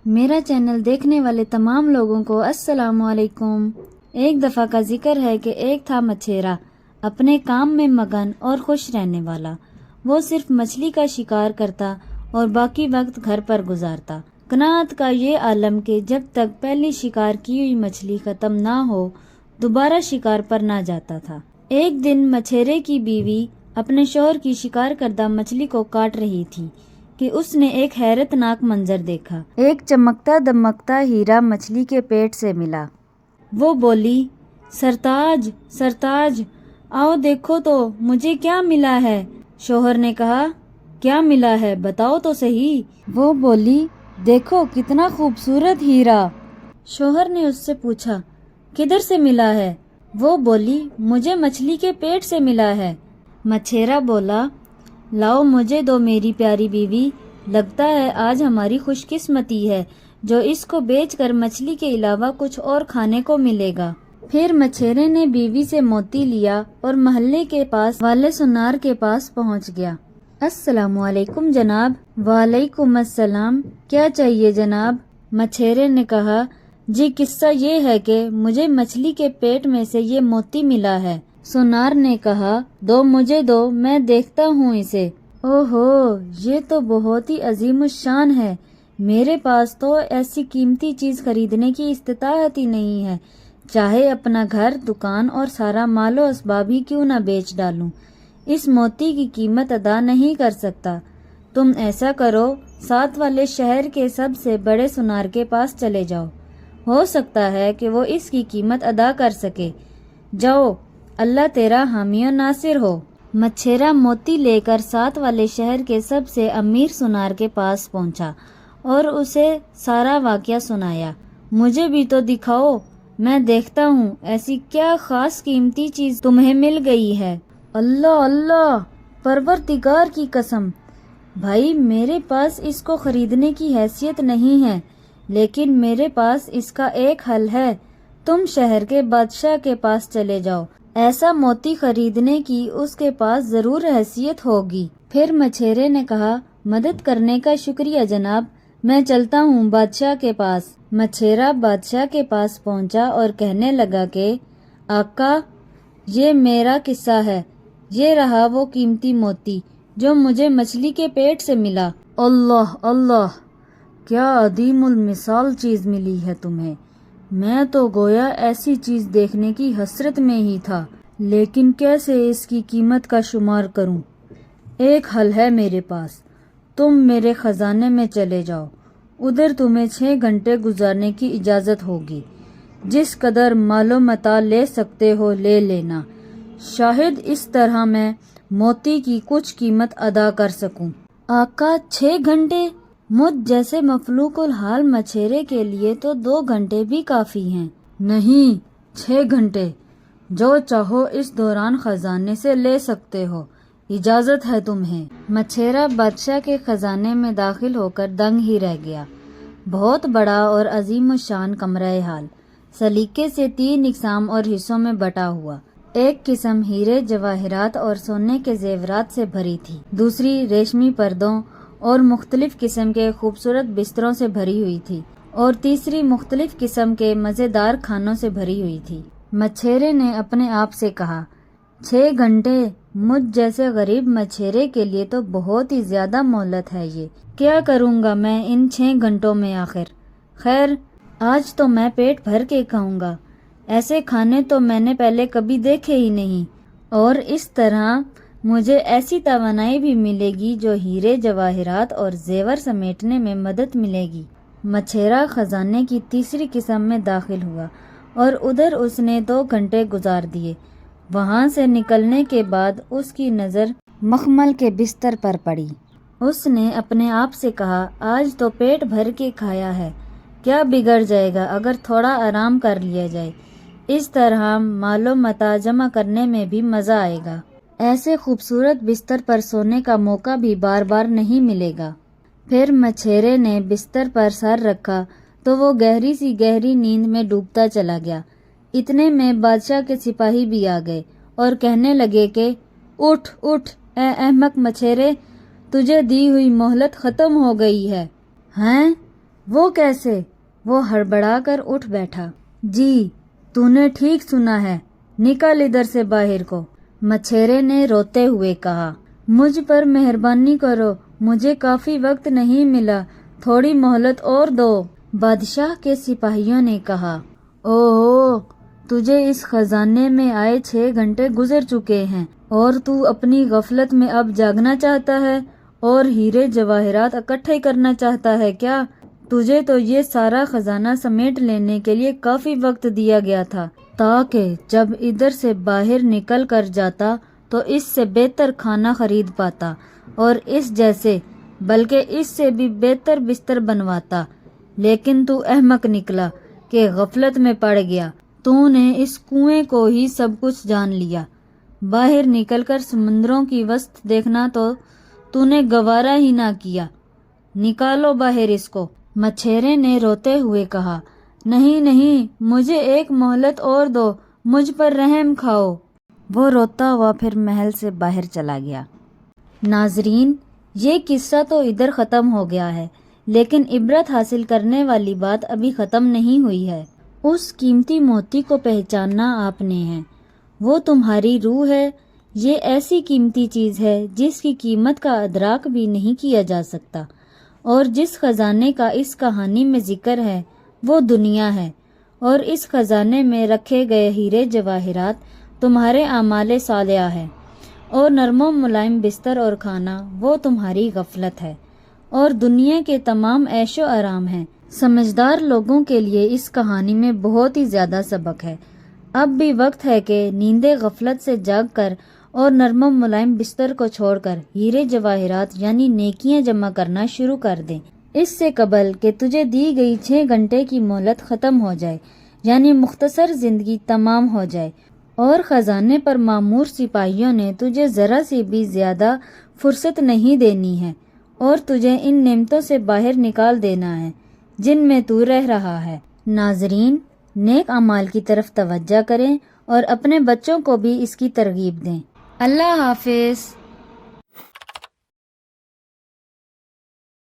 میرا چینل دیکھنے والے تمام لوگوں کو السلام علیکم۔ ایک دفعہ کا ذکر ہے کہ ایک تھا مچھیرا، اپنے کام میں مگن اور خوش رہنے والا۔ وہ صرف مچھلی کا شکار کرتا اور باقی وقت گھر پر گزارتا۔ قناعت کا یہ عالم کہ جب تک پہلی شکار کی ہوئی مچھلی ختم نہ ہو دوبارہ شکار پر نہ جاتا تھا۔ ایک دن مچھیرے کی بیوی اپنے شوہر کی شکار کردہ مچھلی کو کاٹ رہی تھی کہ اس نے ایک حیرت ناک منظر دیکھا۔ ایک چمکتا دمکتا ہیرا مچھلی کے پیٹ سے ملا۔ وہ بولی، سرتاج سرتاج، آؤ دیکھو تو مجھے کیا ملا ہے۔ شوہر نے کہا، کیا ملا ہے بتاؤ تو صحیح۔ وہ بولی، دیکھو کتنا خوبصورت ہیرا۔ شوہر نے اس سے پوچھا، کدھر سے ملا ہے؟ وہ بولی، مجھے مچھلی کے پیٹ سے ملا ہے۔ مچھیرا بولا، لاؤ مجھے دو میری پیاری بیوی، لگتا ہے آج ہماری خوش قسمتی ہے جو اس کو بیچ کر مچھلی کے علاوہ کچھ اور کھانے کو ملے گا۔ پھر مچھیرے نے بیوی سے موتی لیا اور محلے کے پاس والے سونار کے پاس پہنچ گیا۔ السلام علیکم جناب۔ وعلیکم السلام، کیا چاہیے جناب؟ مچھیرے نے کہا، جی قصہ یہ ہے کہ مجھے مچھلی کے پیٹ میں سے یہ موتی ملا ہے۔ سونار نے کہا، دو مجھے دو، میں دیکھتا ہوں اسے۔ اوہو، یہ تو بہت ہی عظیم الشان ہے، میرے پاس تو ایسی قیمتی چیز خریدنے کی استطاعت ہی نہیں ہے، چاہے اپنا گھر، دکان اور سارا مال و اسباب ہی کیوں نہ بیچ ڈالوں، اس موتی کی قیمت ادا نہیں کر سکتا۔ تم ایسا کرو، ساتھ والے شہر کے سب سے بڑے سونار کے پاس چلے جاؤ، ہو سکتا ہے کہ وہ اس کی قیمت ادا کر سکے۔ جاؤ، اللہ تیرا حامی و ناصر ہو۔ مچھیرا موتی لے کر ساتھ والے شہر کے سب سے امیر سونار کے پاس پہنچا اور اسے سارا واقعہ سنایا۔ مجھے بھی تو دکھاؤ، میں دیکھتا ہوں ایسی کیا خاص قیمتی چیز تمہیں مل گئی ہے۔ اللہ اللہ، پروردگار کی قسم، بھائی میرے پاس اس کو خریدنے کی حیثیت نہیں ہے، لیکن میرے پاس اس کا ایک حل ہے۔ تم شہر کے بادشاہ کے پاس چلے جاؤ، ایسا موتی خریدنے کی اس کے پاس ضرور حیثیت ہوگی۔ پھر مچھیرے نے کہا، مدد کرنے کا شکریہ جناب، میں چلتا ہوں بادشاہ کے پاس۔ مچھیرا بادشاہ کے پاس پہنچا اور کہنے لگا کہ آقا، یہ میرا قصہ ہے، یہ رہا وہ قیمتی موتی جو مجھے مچھلی کے پیٹ سے ملا۔ اللہ اللہ، کیا عظیم المثال چیز ملی ہے تمہیں، میں تو گویا ایسی چیز دیکھنے کی حسرت میں ہی تھا، لیکن کیسے اس کی قیمت کا شمار کروں؟ ایک حل ہے میرے پاس، تم میرے خزانے میں چلے جاؤ، ادھر تمہیں 6 گھنٹے گزارنے کی اجازت ہوگی، جس قدر مال و متاع لے سکتے ہو لے لینا، شاید اس طرح میں موتی کی کچھ قیمت ادا کر سکوں۔ آقا، 6 گھنٹے؟ مجھ جیسے مفلوق الحال مچھیرے کے لیے تو 2 گھنٹے بھی کافی ہیں۔ نہیں، 6 گھنٹے، جو چاہو اس دوران خزانے سے لے سکتے ہو، اجازت ہے تمہیں۔ مچھیرا بادشاہ کے خزانے میں داخل ہو کر دنگ ہی رہ گیا۔ بہت بڑا اور عظیم الشان کمرہ حال، سلیقے سے 3 اقسام اور حصوں میں بٹا ہوا۔ ایک قسم ہیرے جواہرات اور سونے کے زیورات سے بھری تھی، دوسری ریشمی پردوں اور مختلف قسم کے خوبصورت بستروں سے بھری ہوئی تھی، اور تیسری مختلف قسم کے مزیدار کھانوں سے بھری ہوئی تھی۔ مچھیرے نے اپنے آپ سے کہا، 6 گھنٹے مجھ جیسے غریب مچھیرے کے لیے تو بہت ہی زیادہ مہلت ہے، یہ کیا کروں گا میں ان 6 گھنٹوں میں آخر؟ خیر، آج تو میں پیٹ بھر کے کھاؤں گا، ایسے کھانے تو میں نے پہلے کبھی دیکھے ہی نہیں، اور اس طرح مجھے ایسی توانائی بھی ملے گی جو ہیرے جواہرات اور زیور سمیٹنے میں مدد ملے گی۔ مچھیرا خزانے کی تیسری قسم میں داخل ہوا اور ادھر اس نے 2 گھنٹے گزار دیے۔ وہاں سے نکلنے کے بعد اس کی نظر مخمل کے بستر پر پڑی۔ اس نے اپنے آپ سے کہا، آج تو پیٹ بھر کے کھایا ہے، کیا بگڑ جائے گا اگر تھوڑا آرام کر لیا جائے، اس طرح مال و متاع جمع کرنے میں بھی مزہ آئے گا، ایسے خوبصورت بستر پر سونے کا موقع بھی بار بار نہیں ملے گا۔ پھر مچھیرے نے بستر پر سر رکھا تو وہ گہری سی گہری نیند میں ڈوبتا چلا گیا۔ اتنے میں بادشاہ کے سپاہی بھی آ گئے اور کہنے لگے کہ اٹھ اٹھ اے احمق مچھیرے، تجھے دی ہوئی مہلت ختم ہو گئی ہے۔ ہیں؟ وہ کیسے؟ وہ ہڑبڑا کر اٹھ بیٹھا۔ جی تو نے ٹھیک سنا ہے، نکل ادھر سے باہر کو، مچھیرے نے روتے ہوئے کہا۔ مجھ پر مہربانی کرو، مجھے کافی وقت نہیں ملا، تھوڑی مہلت اور دو، بادشاہ کے سپاہیوں نے کہا۔ اوہو، تجھے اس خزانے میں آئے 6 گھنٹے گزر چکے ہیں اور تو اپنی غفلت میں اب جاگنا چاہتا ہے اور ہیرے جواہرات اکٹھے کرنا چاہتا ہے کیا؟ تجھے تو یہ سارا خزانہ سمیٹ لینے کے لیے کافی وقت دیا گیا تھا تاکہ جب ادھر سے باہر نکل کر جاتا تو اس سے بہتر کھانا خرید پاتا اور اس جیسے بلکہ اس سے بھی بہتر بستر بنواتا، لیکن تو احمق نکلا کہ غفلت میں پڑ گیا۔ تو نے اس کنویں کو ہی سب کچھ جان لیا، باہر نکل کر سمندروں کی وسط دیکھنا تو نے گوارا ہی نہ کیا۔ نکالو باہر اس کو، مچھیرے نے روتے ہوئے کہا۔ نہیں نہیں، مجھے ایک مہلت اور دو، مجھ پر رحم کھاؤ۔ وہ روتا ہوا پھر محل سے باہر چلا گیا۔ ناظرین، یہ قصہ تو ادھر ختم ہو گیا ہے، لیکن عبرت حاصل کرنے والی بات ابھی ختم نہیں ہوئی ہے۔ اس قیمتی موتی کو پہچاننا آپ نے ہے، وہ تمہاری روح ہے۔ یہ ایسی قیمتی چیز ہے جس کی قیمت کا ادراک بھی نہیں کیا جا سکتا، اور جس خزانے کا اس کہانی میں ذکر ہے وہ دنیا ہے، اور اس خزانے میں رکھے گئے ہیرے جواہرات تمہارے اعمال صالحہ ہے، اور نرم و ملائم بستر اور کھانا وہ تمہاری غفلت ہے، اور دنیا کے تمام عیش و آرام ہیں۔ سمجھدار لوگوں کے لیے اس کہانی میں بہت ہی زیادہ سبق ہے۔ اب بھی وقت ہے کہ نیندے غفلت سے جاگ کر اور نرم و ملائم بستر کو چھوڑ کر ہیرے جواہرات یعنی نیکیاں جمع کرنا شروع کر دیں، اس سے قبل کہ تجھے دی گئی 6 گھنٹے کی مہلت ختم ہو جائے، یعنی مختصر زندگی تمام ہو جائے، اور خزانے پر مامور سپاہیوں نے تجھے ذرا سی بھی زیادہ فرصت نہیں دینی ہے، اور تجھے ان نعمتوں سے باہر نکال دینا ہے جن میں تو رہ رہا ہے۔ ناظرین، نیک اعمال کی طرف توجہ کریں اور اپنے بچوں کو بھی اس کی ترغیب دیں۔ اللہ حافظ۔